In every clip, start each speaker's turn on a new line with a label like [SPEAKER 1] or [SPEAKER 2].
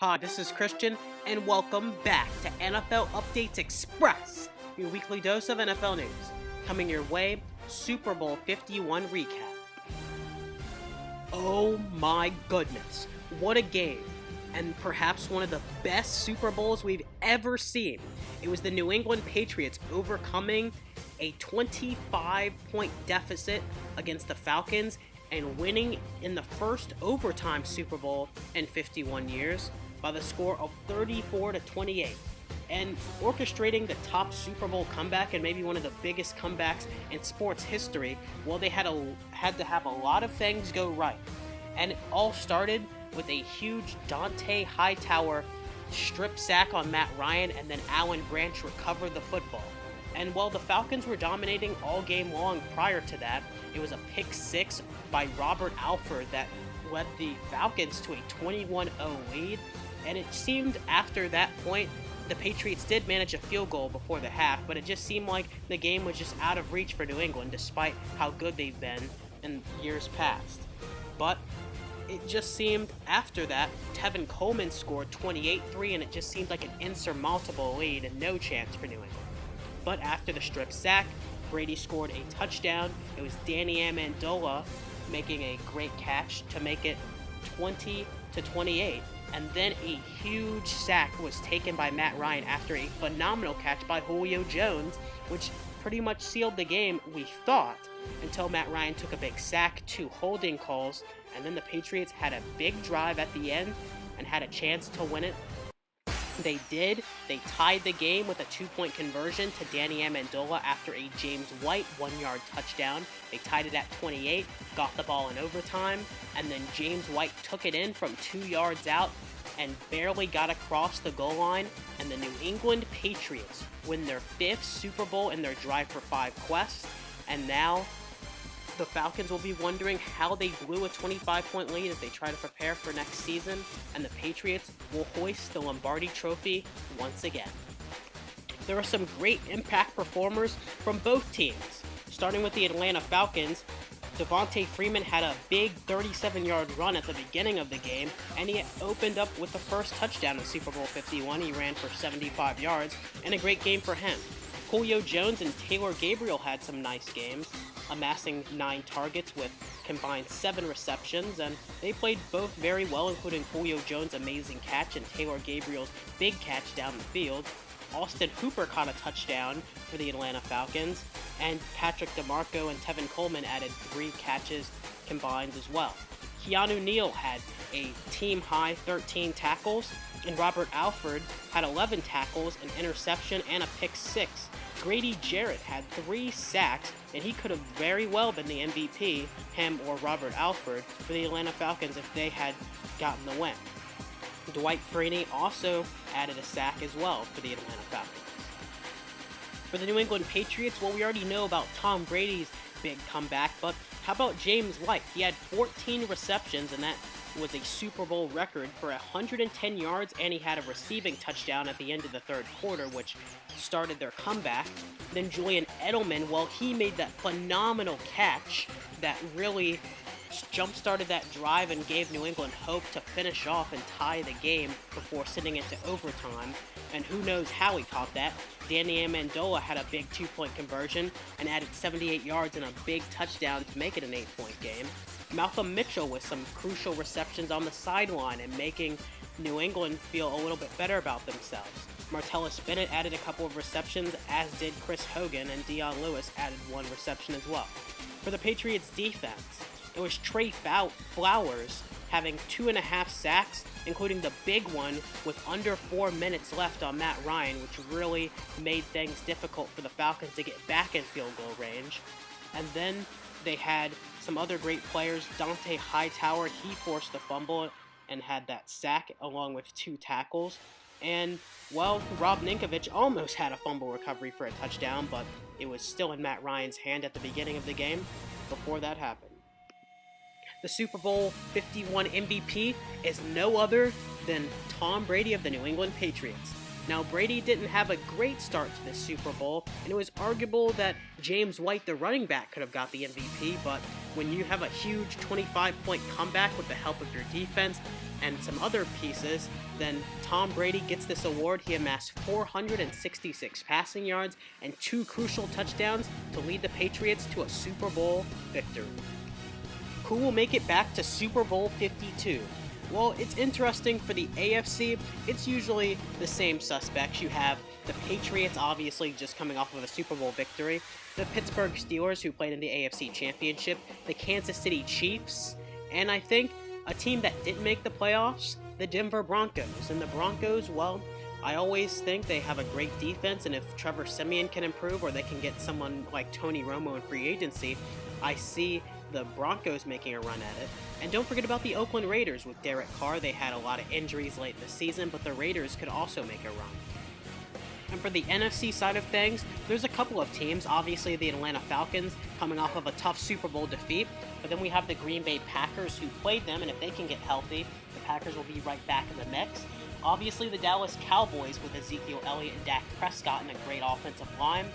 [SPEAKER 1] Hi, this is Christian, and welcome back to NFL Updates Express, your weekly dose of NFL news. Coming your way, Super Bowl 51 recap. Oh my goodness, what a game, and perhaps one of the best Super Bowls we've ever seen. It was the New England Patriots overcoming a 25-point deficit against the Falcons and winning in the first overtime Super Bowl in 51 years. By the score of 34-28, and orchestrating the top Super Bowl comeback and maybe one of the biggest comebacks in sports history. Well, they had to have a lot of things go right, and it all started with a huge Dante Hightower strip sack on Matt Ryan, and then Alan Branch recovered the football. And while the Falcons were dominating all game long prior to that, it was a pick six by Robert Alford that led the Falcons to a 21-0 lead. And it seemed after that point, the Patriots did manage a field goal before the half, but it just seemed like the game was just out of reach for New England, despite how good they've been in years past. But it just seemed after that, Tevin Coleman scored 28-3, and it just seemed like an insurmountable lead and no chance for New England. But after the strip sack, Brady scored a touchdown. It was Danny Amendola making a great catch to make it 20-28. And then a huge sack was taken by Matt Ryan after a phenomenal catch by Julio Jones, which pretty much sealed the game, we thought, until Matt Ryan took a big sack, 2 holding calls, and then the Patriots had a big drive at the end and had a chance to win it. They did. They tied the game with a 2-point conversion to Danny Amendola after a James White 1-yard touchdown. They tied it at 28, got the ball in overtime, and then James White took it in from 2 yards out and barely got across the goal line, and the New England Patriots win their 5th Super Bowl in their Drive for 5 quest, and now the Falcons will be wondering how they blew a 25-point lead as they try to prepare for next season, and the Patriots will hoist the Lombardi Trophy once again. There are some great impact performers from both teams. Starting with the Atlanta Falcons, Devontae Freeman had a big 37-yard run at the beginning of the game, and he opened up with the first touchdown in Super Bowl 51. He ran for 75 yards, and a great game for him. Julio Jones and Taylor Gabriel had some nice games, amassing 9 targets with combined 7 receptions, and they played both very well, including Julio Jones' amazing catch and Taylor Gabriel's big catch down the field. Austin Hooper caught a touchdown for the Atlanta Falcons, and Patrick DeMarco and Tevin Coleman added 3 catches combined as well. Keanu Neal had a team-high 13 tackles, and Robert Alford had 11 tackles, an interception, and a pick 6. Grady Jarrett had 3 sacks, and he could have very well been the MVP, him or Robert Alford, for the Atlanta Falcons if they had gotten the win. Dwight Freeney also added a sack as well for the Atlanta Falcons. For the New England Patriots, well, we already know about Tom Brady's big comeback, but how about James White? He had 14 receptions, and that was a Super Bowl record for 110 yards, and he had a receiving touchdown at the end of the third quarter, which started their comeback. Then Julian Edelman, well, he made that phenomenal catch that really jump-started that drive and gave New England hope to finish off and tie the game before sending it to overtime. And who knows how he caught that. Danny Amendola had a big 2-point conversion and added 78 yards and a big touchdown to make it an 8-point game. Malcolm Mitchell with some crucial receptions on the sideline and making New England feel a little bit better about themselves. Martellus Bennett added a couple of receptions, as did Chris Hogan, and Dion Lewis added 1 reception as well. For the Patriots defense, it was Trey Flowers having 2.5 sacks, including the big one with under 4 minutes left on Matt Ryan, which really made things difficult for the Falcons to get back in field goal range. And then they had some other great players. Dante Hightower, he forced the fumble and had that sack along with 2 tackles. And, well, Rob Ninkovich almost had a fumble recovery for a touchdown, but it was still in Matt Ryan's hand at the beginning of the game before that happened. The Super Bowl 51 MVP is no other than Tom Brady of the New England Patriots. Now, Brady didn't have a great start to this Super Bowl, and it was arguable that James White, the running back, could have got the MVP, but when you have a huge 25-point comeback with the help of your defense and some other pieces, then Tom Brady gets this award. He amassed 466 passing yards and 2 crucial touchdowns to lead the Patriots to a Super Bowl victory. Who will make it back to Super Bowl 52? Well, it's interesting for the AFC. It's usually the same suspects. You have the Patriots, obviously, just coming off of a Super Bowl victory. The Pittsburgh Steelers, who played in the AFC Championship. The Kansas City Chiefs. And I think a team that didn't make the playoffs, the Denver Broncos. And the Broncos, well, I always think they have a great defense, and if Trevor Siemian can improve, or they can get someone like Tony Romo in free agency, I see the Broncos making a run at it. And don't forget about the Oakland Raiders with Derek Carr. They had a lot of injuries late this season, but the Raiders could also make a run. And for the NFC side of things, there's a couple of teams. Obviously, the Atlanta Falcons coming off of a tough Super Bowl defeat, but then we have the Green Bay Packers who played them, and if they can get healthy, the Packers will be right back in the mix. Obviously, the Dallas Cowboys with Ezekiel Elliott and Dak Prescott and a great offensive line.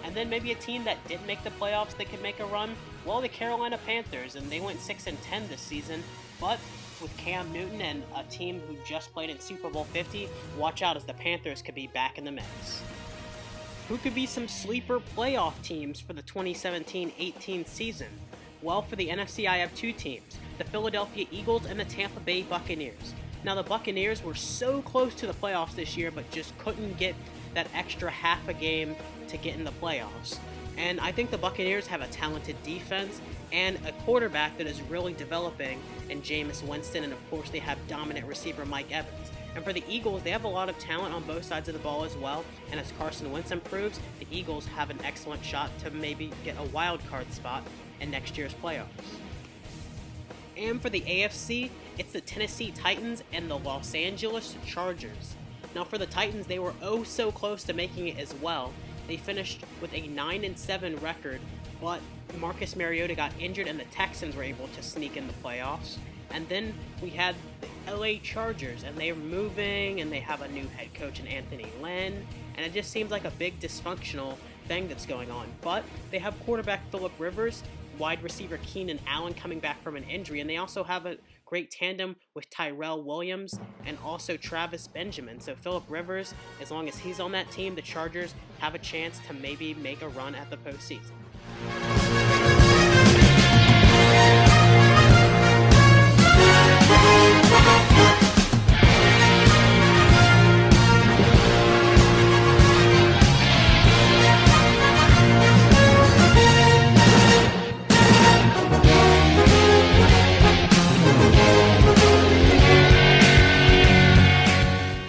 [SPEAKER 1] And then maybe a team that didn't make the playoffs that could make a run, well, the Carolina Panthers, and they went 6-10 this season, but with Cam Newton and a team who just played in Super Bowl 50, watch out as the Panthers could be back in the mix. Who could be some sleeper playoff teams for the 2017-18 season? Well, for the NFC, I have 2 teams, the Philadelphia Eagles and the Tampa Bay Buccaneers. Now, the Buccaneers were so close to the playoffs this year, but just couldn't get that extra half a game to get in the playoffs. And I think the Buccaneers have a talented defense and a quarterback that is really developing in Jameis Winston, and of course they have dominant receiver Mike Evans. And for the Eagles, they have a lot of talent on both sides of the ball as well, and as Carson Wentz improves, the Eagles have an excellent shot to maybe get a wild card spot in next year's playoffs. And for the AFC, it's the Tennessee Titans and the Los Angeles Chargers. Now for the Titans, they were oh so close to making it as well. They finished with a 9-7 record, but Marcus Mariota got injured and the Texans were able to sneak in the playoffs. And then we had the LA Chargers, and they're moving, and they have a new head coach in Anthony Lynn, and it just seems like a big dysfunctional thing that's going on. But they have quarterback Phillip Rivers, wide receiver Keenan Allen coming back from an injury, and they also have a great tandem with Tyrell Williams and also Travis Benjamin. So Phillip Rivers, as long as he's on that team, the Chargers have a chance to maybe make a run at the postseason.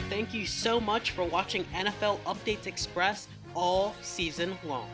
[SPEAKER 1] Thank you so much for watching NFL Updates Express all season long.